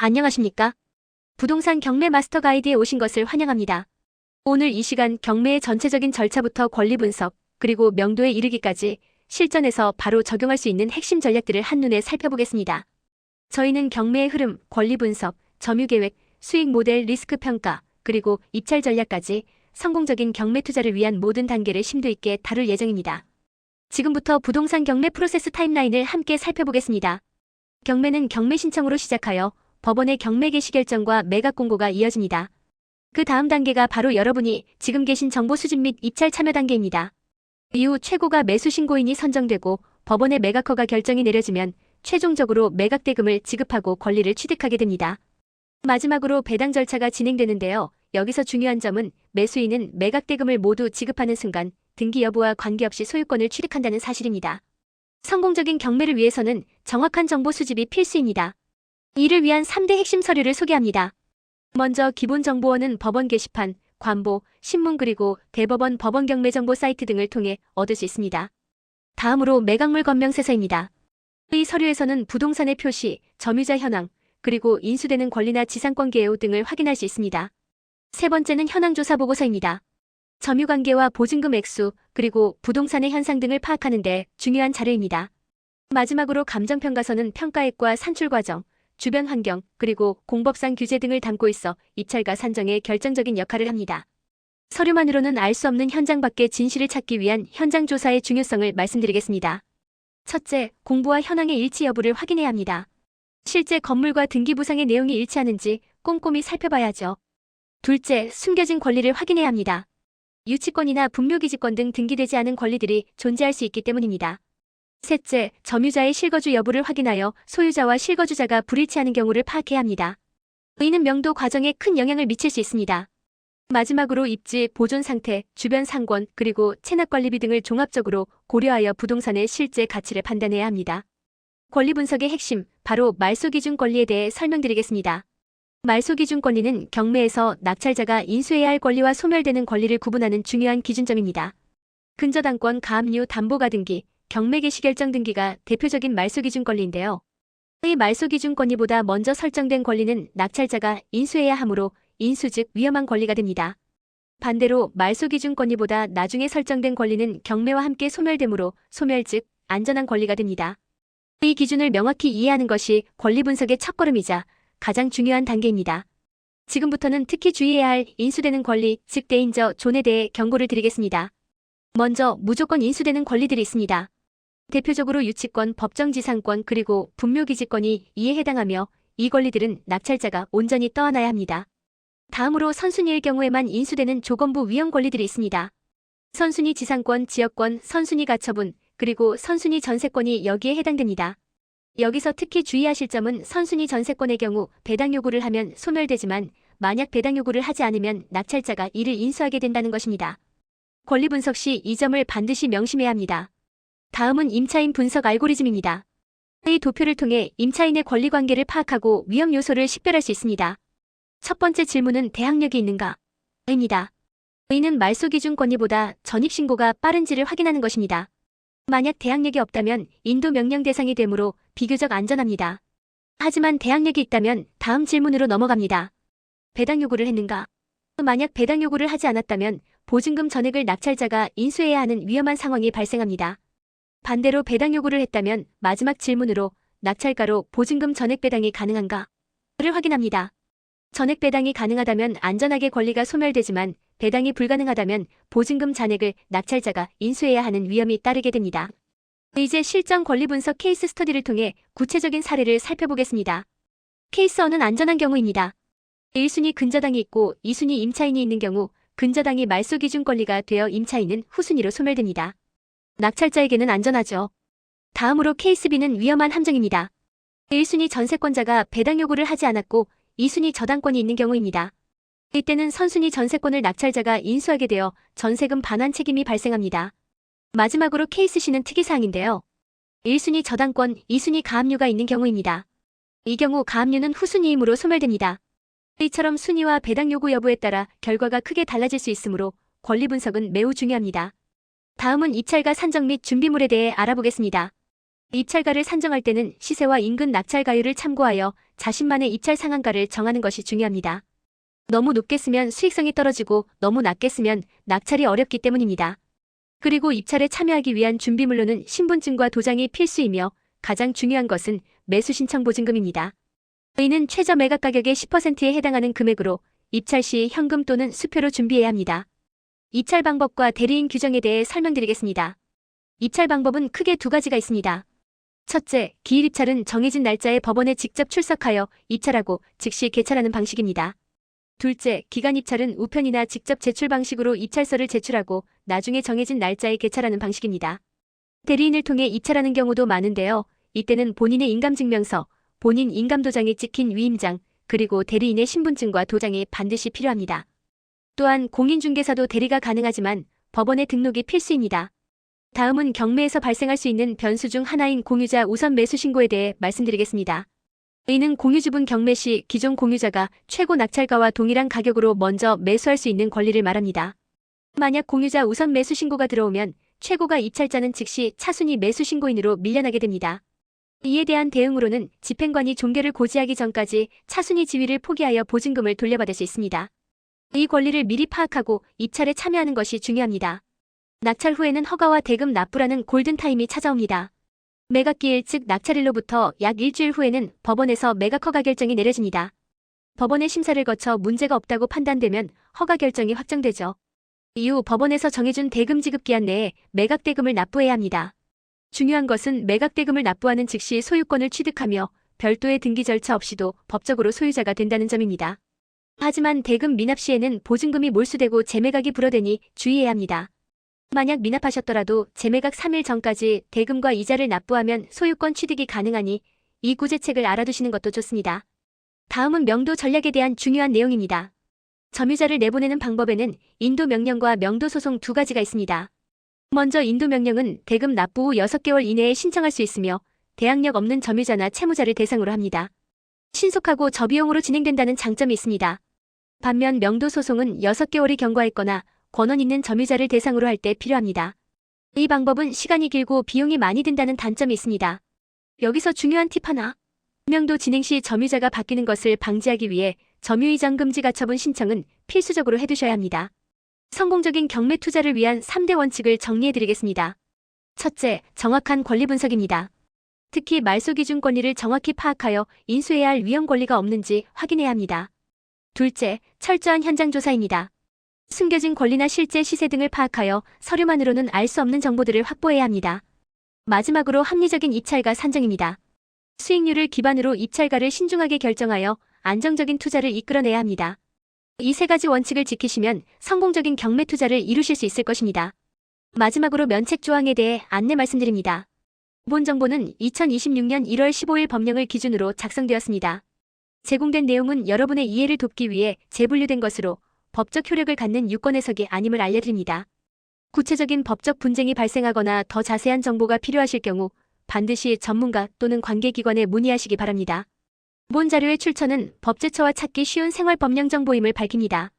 안녕하십니까? 부동산 경매 마스터 가이드에 오신 것을 환영합니다. 오늘 이 시간 경매의 전체적인 절차부터 권리 분석, 그리고 명도에 이르기까지 실전에서 바로 적용할 수 있는 핵심 전략들을 한눈에 살펴보겠습니다. 저희는 경매의 흐름, 권리 분석, 점유 계획, 수익 모델, 리스크 평가, 그리고 입찰 전략까지 성공적인 경매 투자를 위한 모든 단계를 심도 있게 다룰 예정입니다. 지금부터 부동산 경매 프로세스 타임라인을 함께 살펴보겠습니다. 경매는 경매 신청으로 시작하여 법원의 경매 개시 결정과 매각 공고가 이어집니다. 그 다음 단계가 바로 여러분이 지금 계신 정보 수집 및 입찰 참여 단계입니다. 이후 최고가 매수 신고인이 선정되고 법원의 매각허가 결정이 내려지면 최종적으로 매각 대금을 지급하고 권리를 취득하게 됩니다. 마지막으로 배당 절차가 진행되는데요. 여기서 중요한 점은 매수인은 매각 대금을 모두 지급하는 순간 등기 여부와 관계없이 소유권을 취득한다는 사실입니다. 성공적인 경매를 위해서는 정확한 정보 수집이 필수입니다. 이를 위한 3대 핵심 서류를 소개합니다. 먼저 기본정보원은 법원 게시판, 관보, 신문 그리고 대법원 법원 경매 정보 사이트 등을 통해 얻을 수 있습니다. 다음으로 매각물 검명세서입니다. 이 서류에서는 부동산의 표시, 점유자 현황, 그리고 인수되는 권리나 지상권 개요 등을 확인할 수 있습니다. 세 번째는 현황조사 보고서입니다. 점유관계와 보증금 액수, 그리고 부동산의 현상 등을 파악하는 데 중요한 자료입니다. 마지막으로 감정평가서는 평가액과 산출과정, 주변 환경, 그리고 공법상 규제 등을 담고 있어 입찰가 산정에 결정적인 역할을 합니다. 서류만으로는 알 수 없는 현장 밖의 진실을 찾기 위한 현장 조사의 중요성을 말씀드리겠습니다. 첫째, 공부와 현황의 일치 여부를 확인해야 합니다. 실제 건물과 등기부상의 내용이 일치하는지 꼼꼼히 살펴봐야죠. 둘째, 숨겨진 권리를 확인해야 합니다. 유치권이나 분묘기지권 등 등기되지 않은 권리들이 존재할 수 있기 때문입니다. 셋째, 점유자의 실거주 여부를 확인하여 소유자와 실거주자가 불일치하는 경우를 파악해야 합니다. 이는 명도 과정에 큰 영향을 미칠 수 있습니다. 마지막으로 입지, 보존 상태, 주변 상권, 그리고 체납관리비 등을 종합적으로 고려하여 부동산의 실제 가치를 판단해야 합니다. 권리 분석의 핵심, 바로 말소기준 권리에 대해 설명드리겠습니다. 말소기준 권리는 경매에서 낙찰자가 인수해야 할 권리와 소멸되는 권리를 구분하는 중요한 기준점입니다. 근저당권, 가압류, 담보가등기, 경매 개시 결정 등기가 대표적인 말소기준 권리인데요. 이 말소기준 권리보다 먼저 설정된 권리는 낙찰자가 인수해야 하므로 인수 즉 위험한 권리가 됩니다. 반대로 말소기준 권리보다 나중에 설정된 권리는 경매와 함께 소멸되므로 소멸 즉 안전한 권리가 됩니다. 이 기준을 명확히 이해하는 것이 권리 분석의 첫걸음이자 가장 중요한 단계입니다. 지금부터는 특히 주의해야 할 인수되는 권리 즉 데인저 존에 대해 경고를 드리겠습니다. 먼저 무조건 인수되는 권리들이 있습니다. 대표적으로 유치권, 법정지상권, 그리고 분묘기지권이 이에 해당하며 이 권리들은 낙찰자가 온전히 떠안아야 합니다. 다음으로 선순위의 경우에만 인수되는 조건부 위험 권리들이 있습니다. 선순위 지상권, 지역권, 선순위 가처분, 그리고 선순위 전세권이 여기에 해당됩니다. 여기서 특히 주의하실 점은 선순위 전세권의 경우 배당 요구를 하면 소멸되지만 만약 배당 요구를 하지 않으면 낙찰자가 이를 인수하게 된다는 것입니다. 권리 분석 시 이 점을 반드시 명심해야 합니다. 다음은 임차인 분석 알고리즘입니다. 이 도표를 통해 임차인의 권리 관계를 파악하고 위험 요소를 식별할 수 있습니다. 첫 번째 질문은 대항력이 있는가? 입니다. 이는 말소기준 권리보다 전입신고가 빠른지를 확인하는 것입니다. 만약 대항력이 없다면 인도 명령 대상이 되므로 비교적 안전합니다. 하지만 대항력이 있다면 다음 질문으로 넘어갑니다. 배당 요구를 했는가? 만약 배당 요구를 하지 않았다면 보증금 전액을 낙찰자가 인수해야 하는 위험한 상황이 발생합니다. 반대로 배당 요구를 했다면 마지막 질문으로 낙찰가로 보증금 전액 배당이 가능한가를 확인합니다. 전액 배당이 가능하다면 안전하게 권리가 소멸되지만 배당이 불가능하다면 보증금 잔액을 낙찰자가 인수해야 하는 위험이 따르게 됩니다. 이제 실전 권리 분석 케이스 스터디를 통해 구체적인 사례를 살펴보겠습니다. 케이스 1은 안전한 경우입니다. 1순위 근저당이 있고 2순위 임차인이 있는 경우 근저당이 말소기준 권리가 되어 임차인은 후순위로 소멸됩니다. 낙찰자에게는 안전하죠. 다음으로 케이스 B는 위험한 함정입니다. 1순위 전세권자가 배당 요구를 하지 않았고 2순위 저당권이 있는 경우입니다. 이때는 선순위 전세권을 낙찰자가 인수하게 되어 전세금 반환 책임이 발생합니다. 마지막으로 케이스 C는 특이사항인데요. 1순위 저당권, 2순위 가압류가 있는 경우입니다. 이 경우 가압류는 후순위이므로 소멸됩니다. 이처럼 순위와 배당 요구 여부에 따라 결과가 크게 달라질 수 있으므로 권리 분석은 매우 중요합니다. 다음은 입찰가 산정 및 준비물에 대해 알아보겠습니다. 입찰가를 산정할 때는 시세와 인근 낙찰가율을 참고하여 자신만의 입찰 상한가를 정하는 것이 중요합니다. 너무 높게 쓰면 수익성이 떨어지고 너무 낮게 쓰면 낙찰이 어렵기 때문입니다. 그리고 입찰에 참여하기 위한 준비물로는 신분증과 도장이 필수이며 가장 중요한 것은 매수 신청 보증금입니다. 이는 최저 매각 가격의 10%에 해당하는 금액으로 입찰 시 현금 또는 수표로 준비해야 합니다. 입찰 방법과 대리인 규정에 대해 설명드리겠습니다. 입찰 방법은 크게 두 가지가 있습니다. 첫째, 기일 입찰은 정해진 날짜에 법원에 직접 출석하여 입찰하고 즉시 개찰하는 방식입니다. 둘째, 기간 입찰은 우편이나 직접 제출 방식으로 입찰서를 제출하고 나중에 정해진 날짜에 개찰하는 방식입니다. 대리인을 통해 입찰하는 경우도 많은데요. 이때는 본인의 인감증명서, 본인 인감도장이 찍힌 위임장, 그리고 대리인의 신분증과 도장이 반드시 필요합니다. 또한 공인중개사도 대리가 가능하지만 법원의 등록이 필수입니다. 다음은 경매에서 발생할 수 있는 변수 중 하나인 공유자 우선 매수 신고에 대해 말씀드리겠습니다. 이는 공유주분 경매 시 기존 공유자가 최고 낙찰가와 동일한 가격으로 먼저 매수할 수 있는 권리를 말합니다. 만약 공유자 우선 매수 신고가 들어오면 최고가 입찰자는 즉시 차순위 매수 신고인으로 밀려나게 됩니다. 이에 대한 대응으로는 집행관이 종결을 고지하기 전까지 차순위 지위를 포기하여 보증금을 돌려받을 수 있습니다. 이 권리를 미리 파악하고 입찰에 참여하는 것이 중요합니다. 낙찰 후에는 허가와 대금 납부라는 골든타임이 찾아옵니다. 매각기일 즉 낙찰일로부터 약 일주일 후에는 법원에서 매각 허가 결정이 내려집니다. 법원의 심사를 거쳐 문제가 없다고 판단되면 허가 결정이 확정되죠. 이후 법원에서 정해준 대금 지급 기한 내에 매각 대금을 납부해야 합니다. 중요한 것은 매각 대금을 납부하는 즉시 소유권을 취득하며 별도의 등기 절차 없이도 법적으로 소유자가 된다는 점입니다. 하지만 대금 미납 시에는 보증금이 몰수되고 재매각이 불어되니 주의해야 합니다. 만약 미납하셨더라도 재매각 3일 전까지 대금과 이자를 납부하면 소유권 취득이 가능하니 이 구제책을 알아두시는 것도 좋습니다. 다음은 명도 전략에 대한 중요한 내용입니다. 점유자를 내보내는 방법에는 인도 명령과 명도 소송 두 가지가 있습니다. 먼저 인도 명령은 대금 납부 후 6개월 이내에 신청할 수 있으며 대항력 없는 점유자나 채무자를 대상으로 합니다. 신속하고 저비용으로 진행된다는 장점이 있습니다. 반면 명도 소송은 6개월이 경과했거나 권한 있는 점유자를 대상으로 할 때 필요합니다. 이 방법은 시간이 길고 비용이 많이 든다는 단점이 있습니다. 여기서 중요한 팁 하나. 명도 진행 시 점유자가 바뀌는 것을 방지하기 위해 점유이전 금지 가처분 신청은 필수적으로 해두셔야 합니다. 성공적인 경매 투자를 위한 3대 원칙을 정리해드리겠습니다. 첫째, 정확한 권리 분석입니다. 특히 말소 기준 권리를 정확히 파악하여 인수해야 할 위험 권리가 없는지 확인해야 합니다. 둘째, 철저한 현장 조사입니다. 숨겨진 권리나 실제 시세 등을 파악하여 서류만으로는 알 수 없는 정보들을 확보해야 합니다. 마지막으로 합리적인 입찰가 산정입니다. 수익률을 기반으로 입찰가를 신중하게 결정하여 안정적인 투자를 이끌어내야 합니다. 이 세 가지 원칙을 지키시면 성공적인 경매 투자를 이루실 수 있을 것입니다. 마지막으로 면책 조항에 대해 안내 말씀드립니다. 본 정보는 2026년 1월 15일 법령을 기준으로 작성되었습니다. 제공된 내용은 여러분의 이해를 돕기 위해 재분류된 것으로 법적 효력을 갖는 유권 해석이 아님을 알려드립니다. 구체적인 법적 분쟁이 발생하거나 더 자세한 정보가 필요하실 경우 반드시 전문가 또는 관계기관에 문의하시기 바랍니다. 본 자료의 출처는 법제처와 찾기 쉬운 생활법령 정보임을 밝힙니다.